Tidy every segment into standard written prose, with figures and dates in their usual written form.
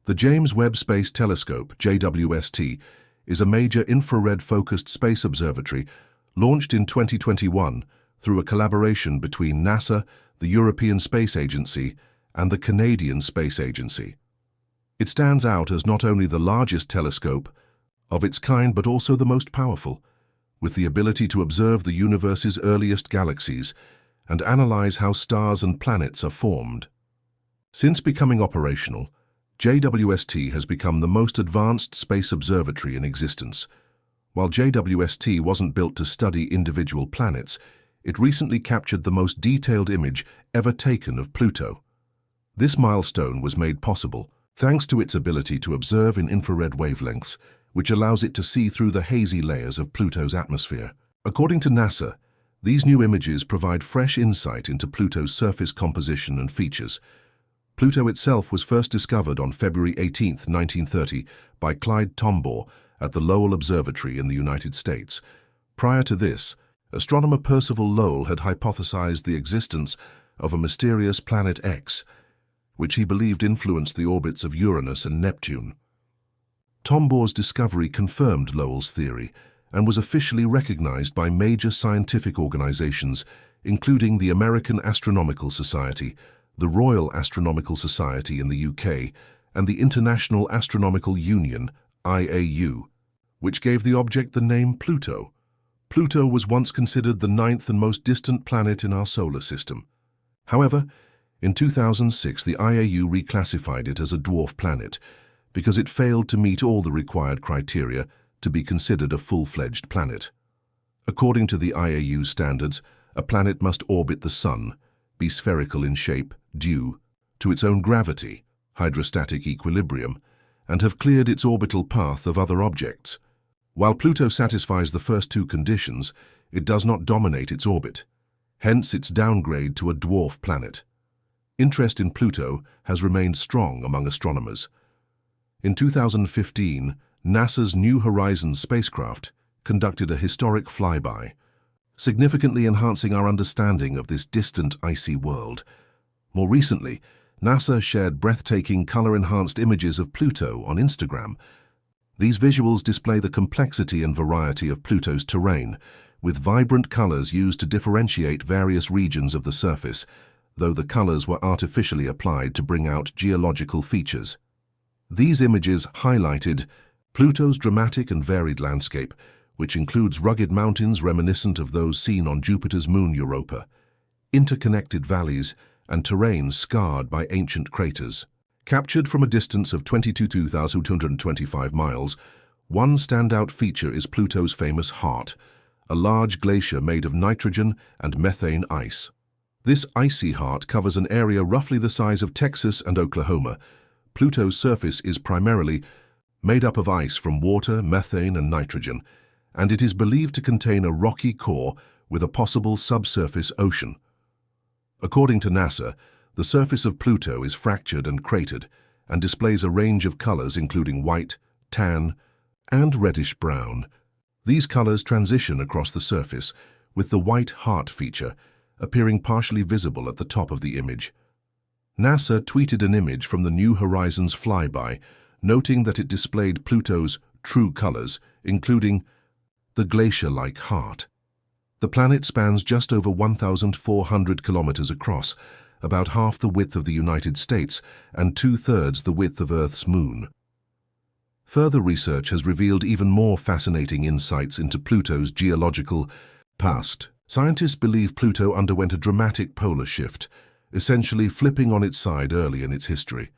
The James Webb Space Telescope, JWST, is a major infrared-focused space observatory launched in 2021 through a collaboration between NASA, the European Space Agency, and the Canadian Space Agency. It stands out as not only the largest telescope of its kind but also the most powerful, with the ability to observe the universe's earliest galaxies and analyze how stars and planets are formed. Since becoming operational, JWST has become the most advanced space observatory in existence. While JWST wasn't built to study individual planets, it recently captured the most detailed image ever taken of Pluto. This milestone was made possible thanks to its ability to observe in infrared wavelengths, which allows it to see through the hazy layers of Pluto's atmosphere. According to NASA, these new images provide fresh insight into Pluto's surface composition and features. Pluto itself was first discovered on February 18, 1930, by Clyde Tombaugh at the Lowell Observatory in the United States. Prior to this, astronomer Percival Lowell had hypothesized the existence of a mysterious planet X, which he believed influenced the orbits of Uranus and Neptune. Tombaugh's discovery confirmed Lowell's theory and was officially recognized by major scientific organizations, including the American Astronomical Society, the Royal Astronomical Society in the UK, and the International Astronomical Union, IAU, which gave the object the name Pluto. Pluto was once considered the ninth and most distant planet in our solar system. However, in 2006, the IAU reclassified it as a dwarf planet because it failed to meet all the required criteria to be considered a full-fledged planet. According to the IAU standards, a planet must orbit the Sun, be spherical in shape, due to its own gravity, hydrostatic equilibrium, and have cleared its orbital path of other objects. While Pluto satisfies the first two conditions, it does not dominate its orbit, hence its downgrade to a dwarf planet. Interest in Pluto has remained strong among astronomers. In 2015, NASA's New Horizons spacecraft conducted a historic flyby, significantly enhancing our understanding of this distant icy world. More recently, NASA shared breathtaking color-enhanced images of Pluto on Instagram. These visuals display the complexity and variety of Pluto's terrain, with vibrant colors used to differentiate various regions of the surface, though the colors were artificially applied to bring out geological features. These images highlighted Pluto's dramatic and varied landscape, which includes rugged mountains reminiscent of those seen on Jupiter's moon Europa, interconnected valleys, and terrain scarred by ancient craters. Captured from a distance of 22,225 miles, one standout feature is Pluto's famous heart, a large glacier made of nitrogen and methane ice. This icy heart covers an area roughly the size of Texas and Oklahoma. Pluto's surface is primarily made up of ice from water, methane, and nitrogen, and it is believed to contain a rocky core with a possible subsurface ocean. According to NASA, the surface of Pluto is fractured and cratered and displays a range of colors including white, tan, and reddish-brown. These colors transition across the surface, with the white heart feature appearing partially visible at the top of the image. NASA tweeted an image from the New Horizons flyby, noting that it displayed Pluto's true colors, including the glacier-like heart. The planet spans just over 1,400 kilometers across, about half the width of the United States and two-thirds the width of Earth's moon. Further research has revealed even more fascinating insights into Pluto's geological past. Scientists believe Pluto underwent a dramatic polar shift, essentially flipping on its side early in its history.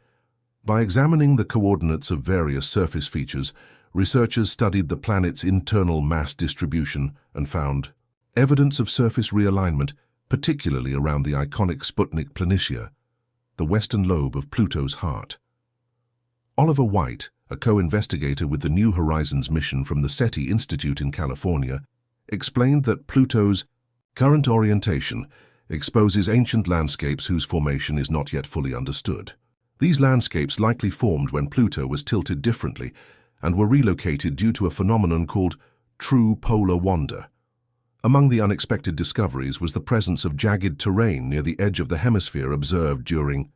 By examining the coordinates of various surface features, researchers studied the planet's internal mass distribution and found evidence of surface realignment, particularly around the iconic Sputnik Planitia, the western lobe of Pluto's heart. Oliver White, a co-investigator with the New Horizons mission from the SETI Institute in California, explained that Pluto's current orientation exposes ancient landscapes whose formation is not yet fully understood. These landscapes likely formed when Pluto was tilted differently and were relocated due to a phenomenon called true polar wander. Among the unexpected discoveries was the presence of jagged terrain near the edge of the hemisphere observed during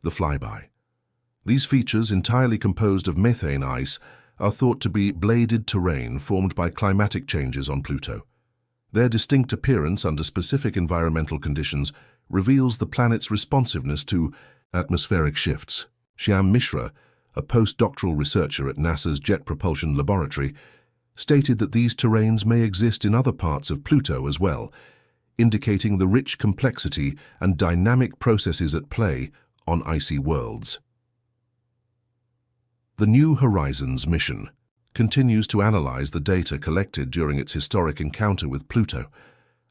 the flyby. These features, entirely composed of methane ice, are thought to be bladed terrain formed by climatic changes on Pluto. Their distinct appearance under specific environmental conditions reveals the planet's responsiveness to atmospheric shifts. Shyam Mishra, a postdoctoral researcher at NASA's Jet Propulsion Laboratory, stated that these terrains may exist in other parts of Pluto as well, indicating the rich complexity and dynamic processes at play on icy worlds. The New Horizons mission continues to analyze the data collected during its historic encounter with Pluto,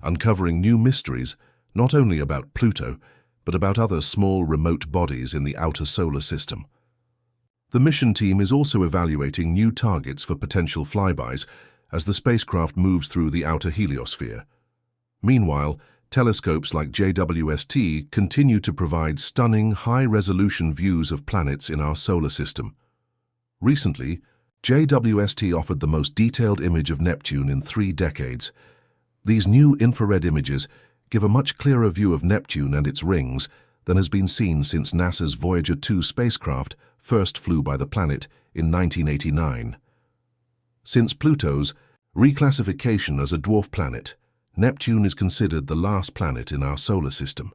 uncovering new mysteries not only about Pluto, but about other small remote bodies in the outer solar system. The mission team is also evaluating new targets for potential flybys as the spacecraft moves through the outer heliosphere. Meanwhile, telescopes like JWST continue to provide stunning, high-resolution views of planets in our solar system. Recently, JWST offered the most detailed image of Neptune in 3 decades. These new infrared images give a much clearer view of Neptune and its rings than has been seen since NASA's Voyager 2 spacecraft first flew by the planet in 1989. Since Pluto's reclassification as a dwarf planet, Neptune is considered the last planet in our solar system.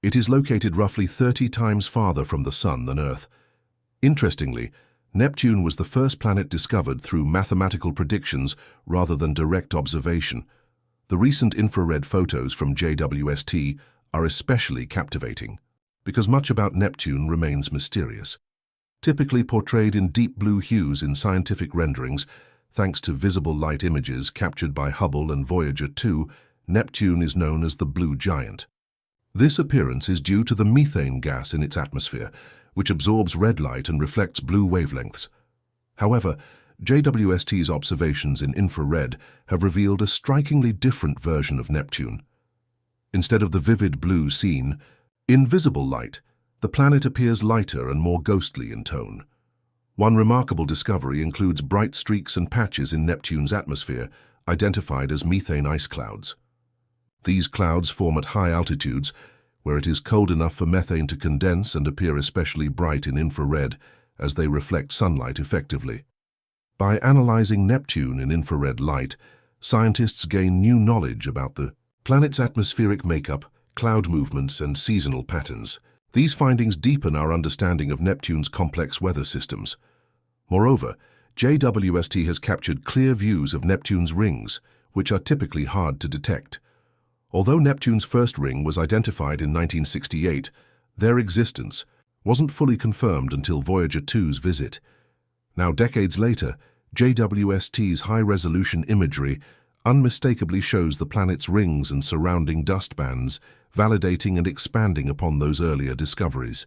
It is located roughly 30 times farther from the Sun than Earth. Interestingly, Neptune was the first planet discovered through mathematical predictions rather than direct observation. The recent infrared photos from JWST are especially captivating because much about Neptune remains mysterious. Typically portrayed in deep blue hues in scientific renderings, thanks to visible light images captured by Hubble and Voyager 2, Neptune is known as the blue giant. This appearance is due to the methane gas in its atmosphere, which absorbs red light and reflects blue wavelengths. However, JWST's observations in infrared have revealed a strikingly different version of Neptune. Instead of the vivid blue seen, in visible light, the planet appears lighter and more ghostly in tone. One remarkable discovery includes bright streaks and patches in Neptune's atmosphere, identified as methane ice clouds. These clouds form at high altitudes, where it is cold enough for methane to condense and appear especially bright in infrared as they reflect sunlight effectively. By analyzing Neptune in infrared light, scientists gain new knowledge about the planet's atmospheric makeup, cloud movements, and seasonal patterns. These findings deepen our understanding of Neptune's complex weather systems. Moreover, JWST has captured clear views of Neptune's rings, which are typically hard to detect. Although Neptune's first ring was identified in 1968, their existence wasn't fully confirmed until Voyager 2's visit. Now, decades later, JWST's high-resolution imagery unmistakably shows the planet's rings and surrounding dust bands, validating and expanding upon those earlier discoveries.